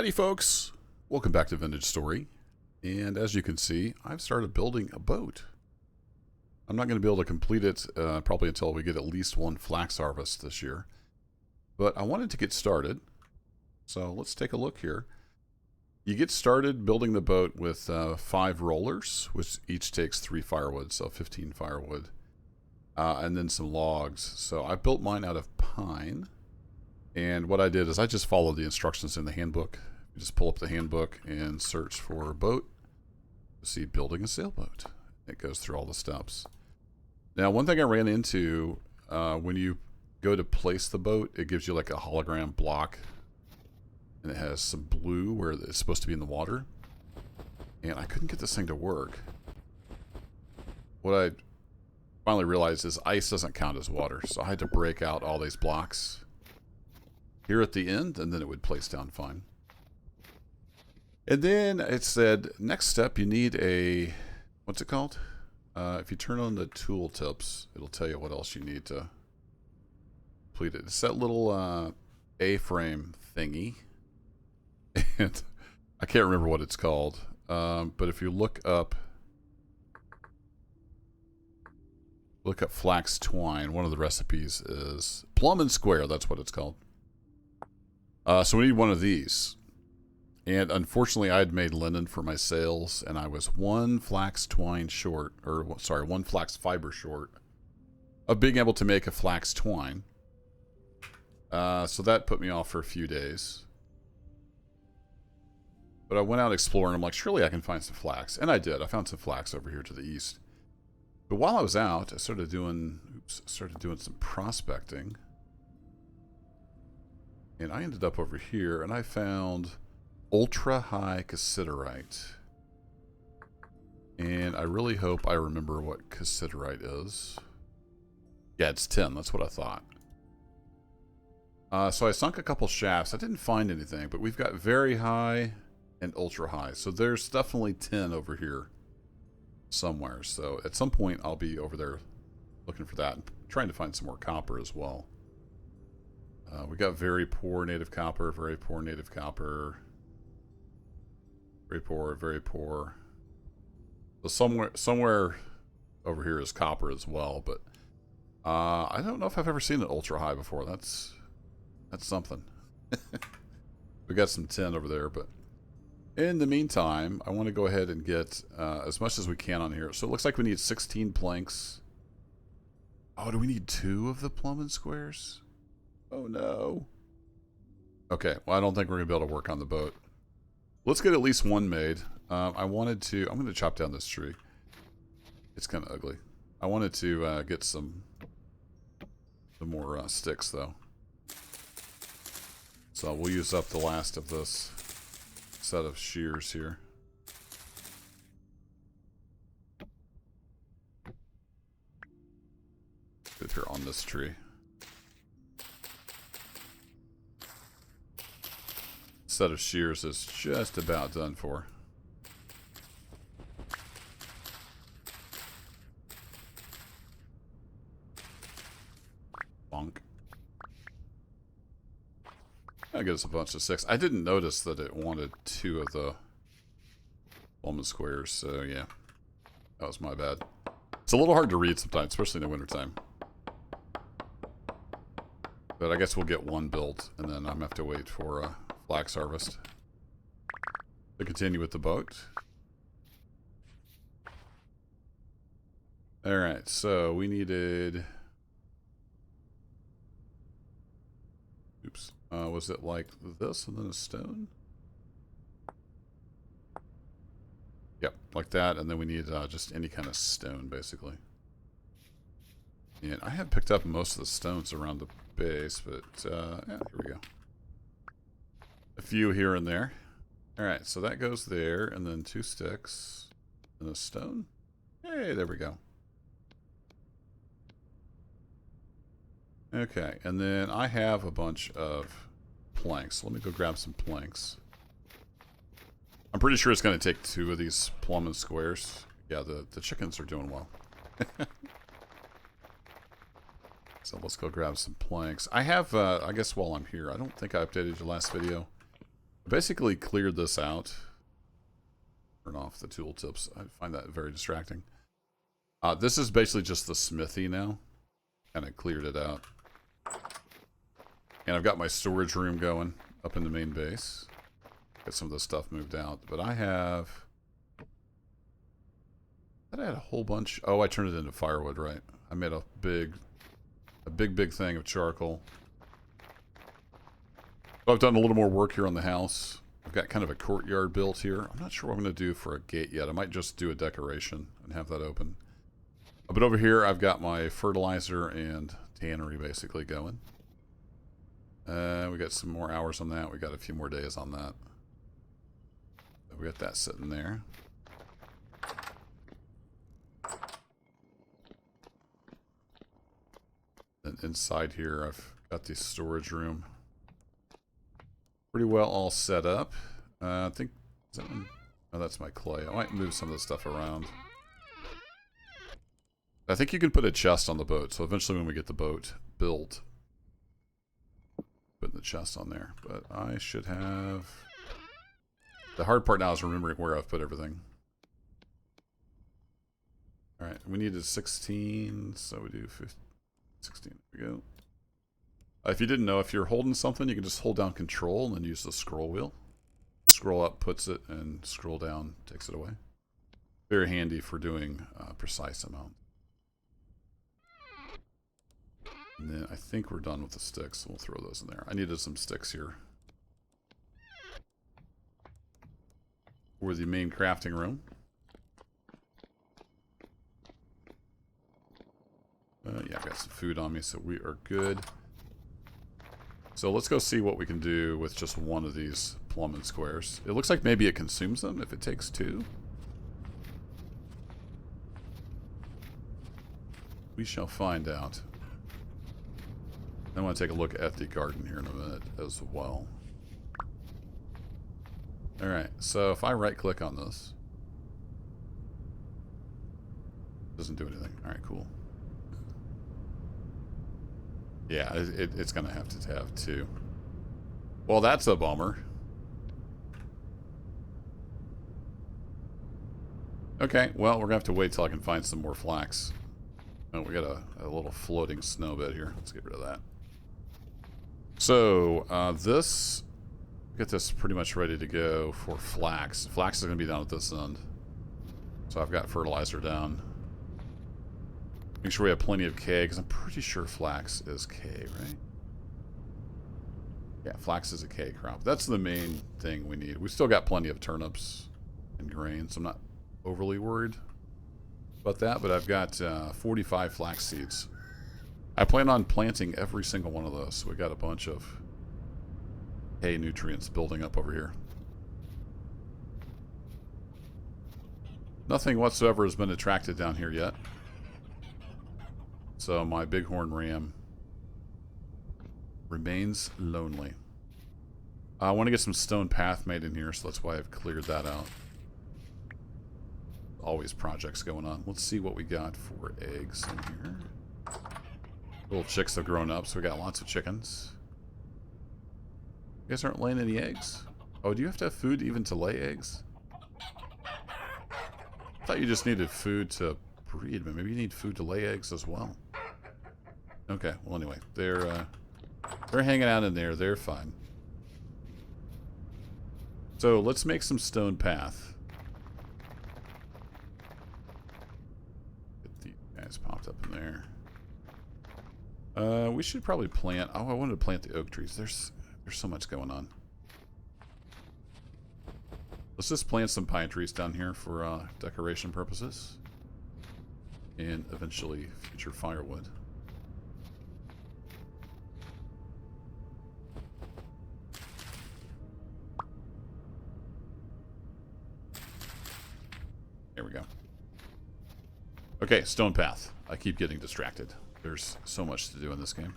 Howdy folks, welcome back to Vintage Story, and as you can see I've started building a boat. I'm not going to be able to complete it probably until we get at least one flax harvest this year, but I wanted to get started, so let's take a look here. You get started building the boat with 5 rollers, which each takes 3 firewood, so 15 firewood, and then some logs. So I built mine out of pine. And what I did is I just followed the instructions in the handbook. You just pull up the handbook and search for a boat. You see building a sailboat. It goes through all the steps. Now, one thing I ran into when you go to place the boat, it gives you like a hologram block. And it has some blue where it's supposed to be in the water. And I couldn't get this thing to work. What I finally realized is ice doesn't count as water. So I had to break out all these blocks here at the end, and then it would place down fine. And then it said, next step, you need a, what's it called? If you turn on the tool tips, it'll tell you what else you need to complete it. It's that little A-frame thingy. And I can't remember what it's called. But if you look up flax twine, one of the recipes is plumb and square. That's what it's called. So we need one of these. And unfortunately, I had made linen for my sails, and I was 1 flax twine short, or sorry, 1 flax fiber short of being able to make a flax twine. So that put me off for a few days. But I went out exploring. I'm like, surely I can find some flax. And I did. I found some flax over here to the east. But while I was out, I started doing some prospecting. And I ended up over here, and I found ultra-high cassiterite. And I really hope I remember what cassiterite is. Yeah, it's 10. That's what I thought. So I sunk a couple shafts. I didn't find anything, but we've got very high and ultra-high. So there's definitely 10 over here somewhere. So at some point, I'll be over there looking for that and trying to find some more copper as well. We got very poor native copper, very poor native copper. Very poor, very poor. So somewhere over here is copper as well, but I don't know if I've ever seen an ultra high before. That's something. We got some tin over there, but in the meantime, I want to go ahead and get as much as we can on here. So it looks like we need 16 planks. Oh, do we need 2 of the plumb and squares? Oh no. Okay, well I don't think we're going to be able to work on the boat. Let's get at least 1 made. I'm going to chop down this tree. It's kind of ugly. I wanted to get some more sticks though. So we'll use up the last of this set of shears here. If you're on this tree. Set of shears is just about done for. Bonk. That gives us a bunch of 6. I didn't notice that it wanted 2 of the almond squares, so yeah. That was my bad. It's a little hard to read sometimes, especially in the wintertime. But I guess we'll get 1 built, and then I'm going to have to wait for flax harvest to continue with the boat. Alright, so we needed... Oops. Was it like this and then a stone? Yep, like that, and then we need just any kind of stone, basically. And I have picked up most of the stones around the base, but yeah, here we go. A few here and there. Alright, so that goes there, and then 2 sticks, and a stone. Hey, there we go. Okay, and then I have a bunch of planks. Let me go grab some planks. I'm pretty sure it's going to take 2 of these plumb and squares. Yeah, the chickens are doing well. So let's go grab some planks. I have, I guess while I'm here, I don't think I updated your last video. Basically cleared this out. Turn off the tooltips. I find that very distracting. This is basically just the smithy now. Kind of cleared it out. And I've got my storage room going up in the main base. Get some of this stuff moved out. But I have... I had a whole bunch... Oh, I turned it into firewood, right? I made a big thing of charcoal. So I've done a little more work here on the house. I've got kind of a courtyard built here. I'm not sure what I'm going to do for a gate yet. I might just do a decoration and have that open. But over here, I've got my fertilizer and tannery basically going. We got some more hours on that. We got a few more days on that. So we got that sitting there. And inside here, I've got the storage room pretty well all set up. I think, is that one? Oh, that's my clay. I might move some of this stuff around. I think you can put a chest on the boat, so eventually when we get the boat built, putting the chest on there. But I should have... The hard part now is remembering where I've put everything. Alright, we needed 16, so we do 15, 16. There we go. If you didn't know, if you're holding something, you can just hold down Control and then use the scroll wheel. Scroll up puts it, and scroll down takes it away. Very handy for doing precise amount. And then I think we're done with the sticks, so we'll throw those in there. I needed some sticks here for the main crafting room. Yeah, I've got some food on me, so we are good. So let's go see what we can do with just one of these plumbing squares. It looks like maybe it consumes them if it takes two. We shall find out. I want to take a look at the garden here in a minute as well. Alright, so if I right click on this, it doesn't do anything. Alright, cool. Yeah, it's going to have two. Well, that's a bummer. Okay, well, we're going to have to wait till I can find some more flax. Oh, we got a little floating snow bed here. Let's get rid of that. So, get this pretty much ready to go for flax. Flax is going to be down at this end. So I've got fertilizer down. Make sure we have plenty of K, because I'm pretty sure flax is K, right? Yeah, flax is a K crop. That's the main thing we need. We still got plenty of turnips and grain, so I'm not overly worried about that, but I've got 45 flax seeds. I plan on planting every single one of those, so we got a bunch of hay nutrients building up over here. Nothing whatsoever has been attracted down here yet. So my bighorn ram remains lonely. I want to get some stone path made in here, so that's why I've cleared that out. Always projects going on. Let's see what we got for eggs in here. Little chicks have grown up, so we got lots of chickens. You guys aren't laying any eggs? Oh, do you have to have food even to lay eggs? I thought you just needed food to breed, but maybe you need food to lay eggs as well. Okay, well anyway, they're hanging out in there. They're fine. So let's make some stone path. Get these guys popped up in there. We should probably plant. Oh, I wanted to plant the oak trees. There's so much going on. Let's just plant some pine trees down here for decoration purposes. And eventually future firewood. There we go. Okay, stone path. I keep getting distracted. There's so much to do in this game.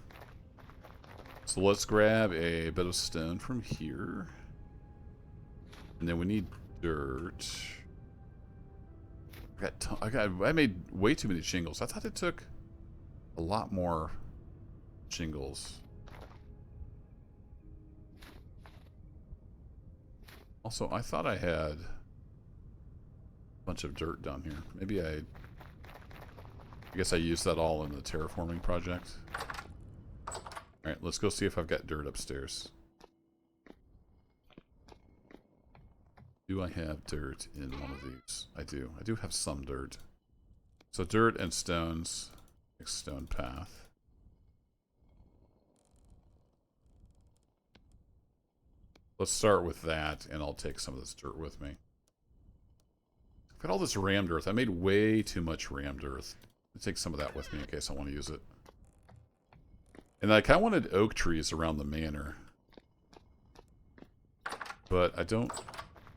So let's grab a bit of stone from here. And then we need dirt. I made way too many shingles. I thought it took a lot more shingles. Also, I thought I had a bunch of dirt down here. Maybe I guess I used that all in the terraforming project. Alright, let's go see if I've got dirt upstairs. Do I have dirt in one of these? I do. I do have some dirt. So dirt and stones. Next stone path. Let's start with that, and I'll take some of this dirt with me. I've got all this rammed earth. I made way too much rammed earth. I'll take some of that with me in case I want to use it. And I kind of wanted oak trees around the manor. But I don't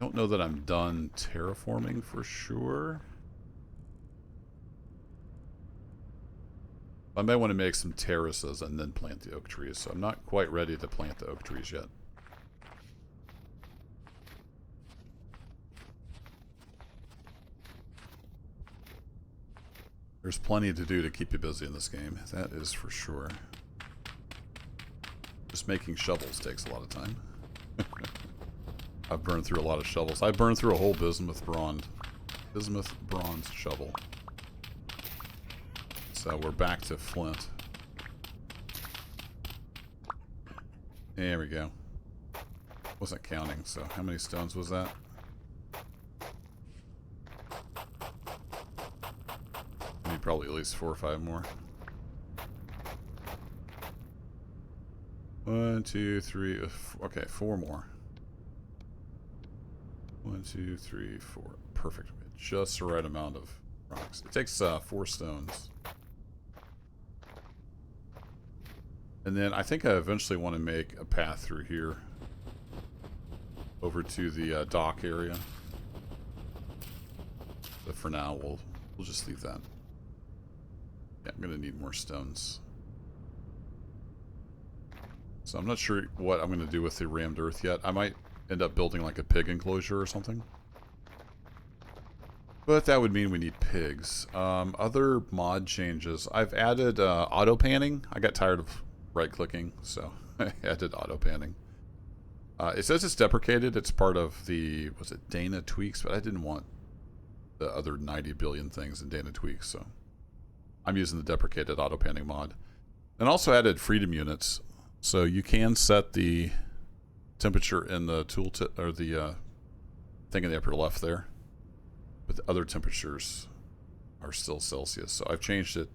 know that I'm done terraforming for sure. I might want to make some terraces and then plant the oak trees. So I'm not quite ready to plant the oak trees yet. There's plenty to do to keep you busy in this game. That is for sure. Just making shovels takes a lot of time. I've burned through a lot of shovels. I burned through a whole bismuth bronze shovel. So we're back to flint. There we go. Wasn't counting, so how many stones was that? Need probably at least 4 or 5 more. 1, 2, 3. Okay, 4 more. 1, 2, 3, 4. Perfect. Just the right amount of rocks. It takes 4 stones. And then I think I eventually want to make a path through here over to the dock area. But for now, we'll just leave that. Yeah, I'm going to need more stones. So I'm not sure what I'm going to do with the rammed earth yet. I might end up building like a pig enclosure or something. But that would mean we need pigs. Other mod changes. I've added auto panning. I got tired of right-clicking, so I added auto panning. It says it's deprecated. It's part of the, was it Dana tweaks? But I didn't want the other 90 billion things in Dana tweaks, so I'm using the deprecated auto panning mod. And also added freedom units, so you can set the temperature in the tooltip or the thing in the upper left there, but the other temperatures are still Celsius. So I've changed it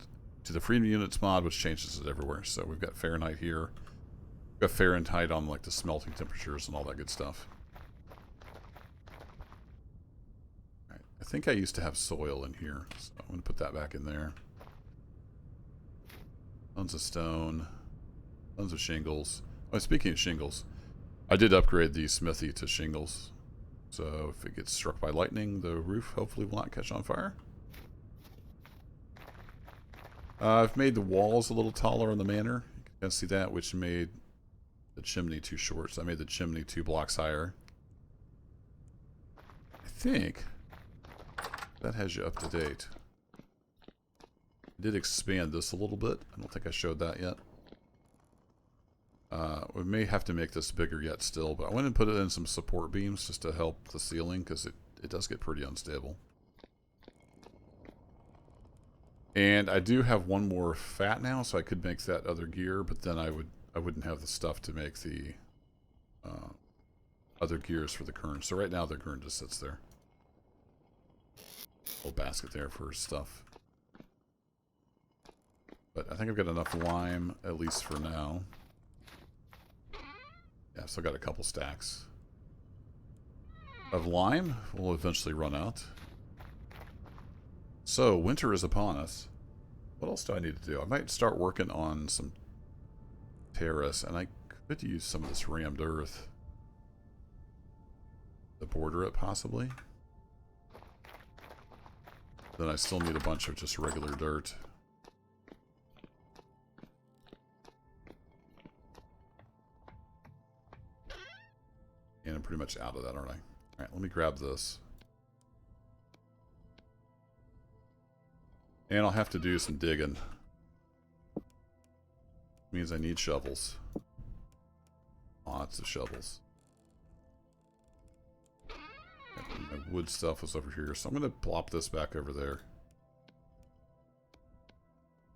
to the freedom units mod, which changes it everywhere. So we've got Fahrenheit here. We've got Fahrenheit on like the smelting temperatures and all that good stuff. All right. I think I used to have soil in here, so I'm going to put that back in there. Tons of stone. Tons of shingles. Oh, speaking of shingles, I did upgrade the smithy to shingles. So if it gets struck by lightning, the roof hopefully will not catch on fire. I've made the walls a little taller on the manor. You can see that, which made the chimney too short. So I made the chimney 2 blocks higher. I think that has you up to date. I did expand this a little bit. I don't think I showed that yet. We may have to make this bigger yet still, but I went and put it in some support beams just to help the ceiling because it does get pretty unstable. And I do have one more fat now, so I could make that other gear, but then I wouldn't have the stuff to make the other gears for the kern. So right now the kern just sits there. Little basket there for stuff. But I think I've got enough lime, at least for now. Yeah, so I got a couple stacks of lime. Will eventually run out. So, winter is upon us. What else do I need to do? I might start working on some terrace, and I could use some of this rammed earth to border it, possibly. Then I still need a bunch of just regular dirt. And I'm pretty much out of that, aren't I? Alright, let me grab this. And I'll have to do some digging. Means I need shovels. Lots of shovels. My wood stuff was over here, so I'm going to plop this back over there.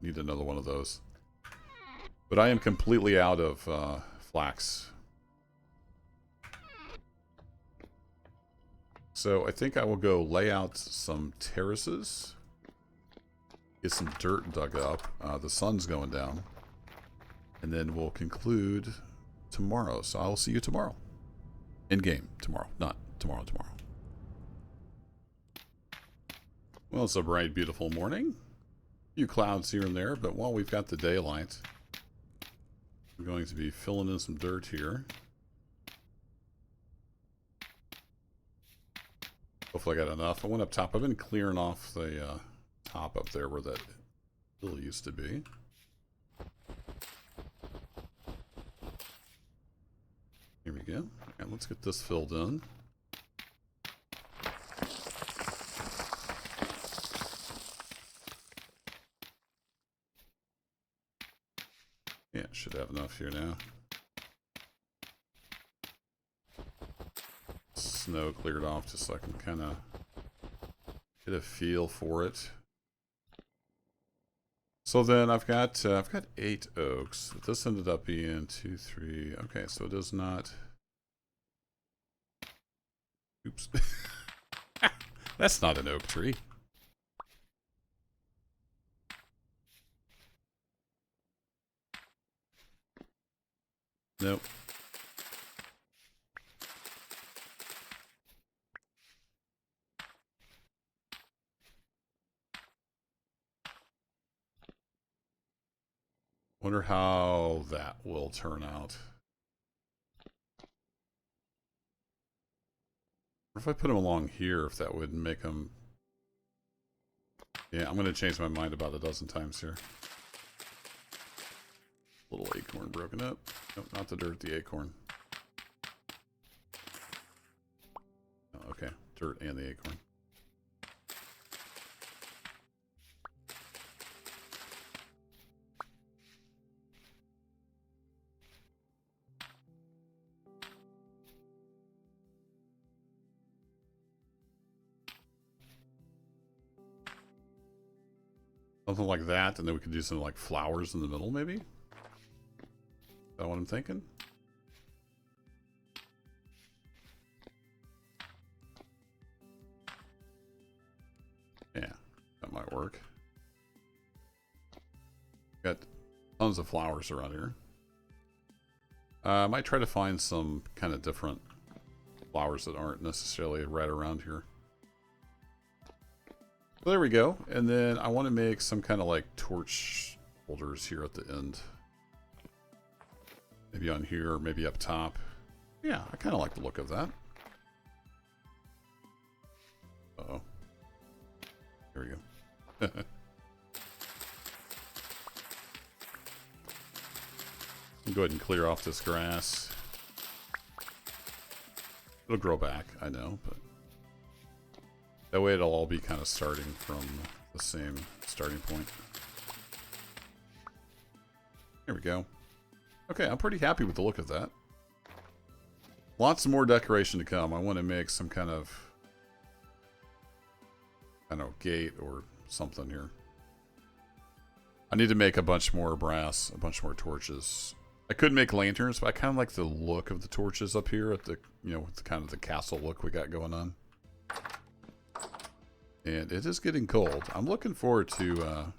Need another one of those. But I am completely out of flax. So I think I will go lay out some terraces. Get some dirt dug up. The sun's going down. And then we'll conclude tomorrow. So I will see you tomorrow. In game tomorrow. Not tomorrow. Well, it's a bright, beautiful morning. A few clouds here and there, but while we've got the daylight, I'm going to be filling in some dirt here. Hopefully I got enough. I went up top. I've been clearing off the top up there where that hill used to be. Here we go. And let's get this filled in. Yeah, should have enough here now. Snow cleared off just so I can kind of get a feel for it. So then I've got 8 oaks. This ended up being 2, 3. Okay, so it is not. Oops. That's not an oak tree. Nope. Wonder how that will turn out. Or if I put them along here, if that would make them... Yeah, I'm going to change my mind about a dozen times here. Little acorn broken up. Nope, not the dirt, the acorn. Oh, okay, dirt and the acorn. Something like that, and then we could do some like flowers in the middle, maybe? Is that what I'm thinking? Yeah, that might work. Got tons of flowers around here. I might try to find some kind of different flowers that aren't necessarily right around here. So there we go. And then I want to make some kind of like torch holders here at the end. Maybe on here, or maybe up top. Yeah, I kind of like the look of that. Uh-oh. There we go. Go ahead and clear off this grass. It'll grow back, I know, but that way it'll all be kind of starting from the same starting point. There we go. Okay, I'm pretty happy with the look of that. Lots more decoration to come. I want to make some kind of, I don't know, gate or something here. I need to make a bunch more brass, a bunch more torches. I could make lanterns, but I kind of like the look of the torches up here at the, you know, with the kind of the castle look we got going on. And it is getting cold. I'm looking forward to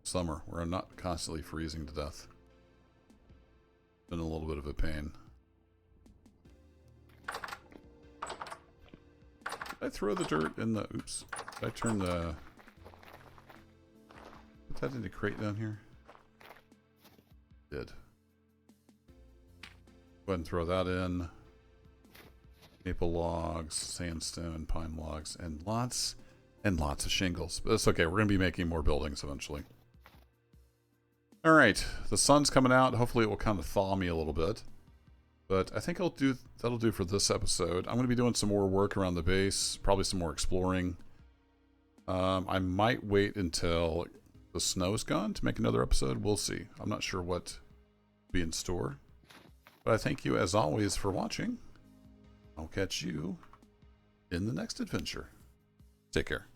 summer, where I'm not constantly freezing to death. Been a little bit of a pain. Did I throw the dirt in the... Oops. Did I turn the... Put that in the crate down here? Did. Go ahead and throw that in. Maple logs, sandstone, pine logs, and lots of shingles. But that's okay. We're going to be making more buildings eventually. All right, the sun's coming out. Hopefully it will kind of thaw me a little bit. But I think that'll do for this episode. I'm going to be doing some more work around the base, probably some more exploring. I might wait until the snow's gone to make another episode. We'll see. I'm not sure what will be in store. But I thank you, as always, for watching. I'll catch you in the next adventure. Take care.